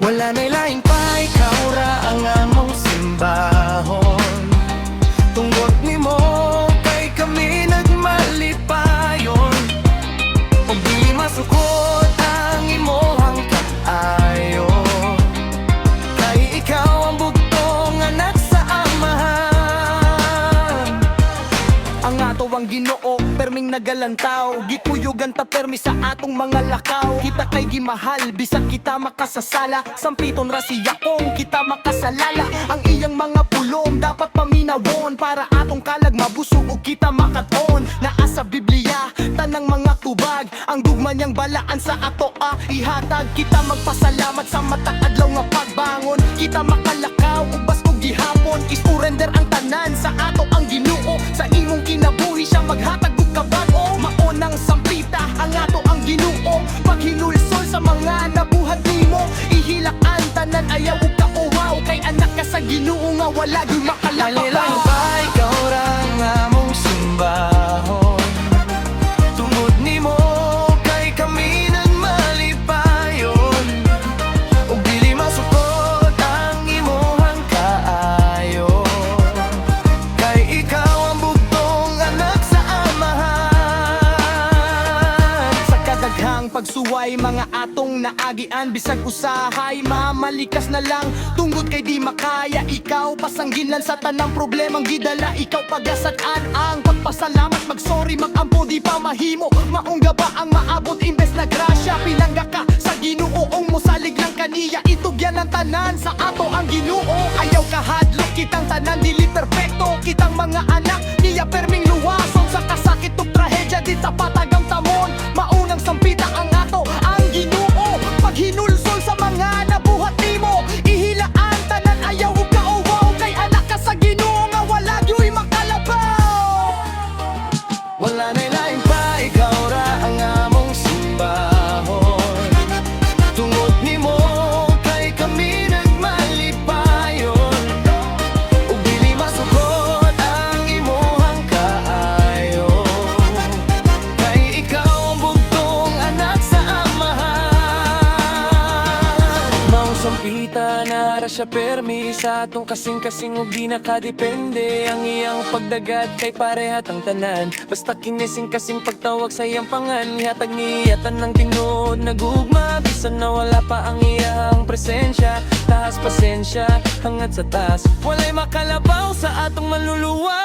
Wala na'y lain pa, ikaw ra ang among simbahon. Tunggot nimo kay kami nagmalipayon. Og di masukot ang imong kaayo, kay ikaw ang bugtong anak sa amahan. Ang ato ang Ginoo, perming nagalantaw, gikuyugan ta permi sa atong mga lakaw. Kita kay gimahal, bisag kita makasasala. Sampiton ra siya kung kita makasalala. Ang iyang mga pulong dapat paminawon, para atong kalag mabusog o kita makaton. Naa sa Biblia, tanang mga tubag, ang dugma niyang balaan sa ato ihatag. Kita magpasalamat sa mata adlaw nga pagbangon. Kita makalakaw ug bastog gihapon, isurrender ang tanan sa ato ang Ginoo. Sa imong kinabuhi siya maghatag og kabago. Maunang sampita ang ato ang Ginoo, paghinulsol sa mga nabuhat nimo. Ihilak ang tanan, ayaw ug kauhaw, kay anak ka sa Ginoo nga wala gyud makalabaw. Alilang pa, ikaw ra ang among simbahon. Tungod nimo kay kami nagmalipayon. Og dili masukot ang imong kaayo, kay ikaw ang bugtong anak sa amahan. Sa kadaghang pagsuway mga atong naagian, bisag usahay mamalikas na lang. Tungod kay di makaya, ikaw pasangginlan sa tanang problemang gidala. Ikaw pagasatan ang pagpasalamat, magsorry, magampo di pa mahimo. Maungga ba ang maabot imbes na grasya? Pinangga ka sa Ginuoong mosalig lang kaniya. Itugyan ang tanan sa ato ang Ginoo. Ayaw kahadlok kitang tanan, dili perpekto. Kitang mga anak niya perming luwason sa kasakit ug trahedya, di tapatagang tamon. Maunang sampita ang ato ang Ginoo, paghinulsol sa mga nabuhat nimo. Ihilaan tanan, ayaw ug kauwaw, kay anak ka sa Ginoo nga wala gyud makalabaw. Wala na'y lain pa, ikaw ra ang among simbahon. Tungod nimo kay kami nagmalipayon. Og dili masukot ang imong kaayo, kay ikaw ang bugtong anak sa amahan. Maong sampita na ra siya permi sa atong kasing-kasing ug di nakadepende. Ang iyang pagdagat kay parehat ang tanan, basta kinising kasing pagtawag sa iyang pangan. Ihatag niyatan ng tinuod nagugma, bisan na wala pa ang iyang presensya. Taas pasensya hangad sa taas, walay makalabaw sa atong manluluwa.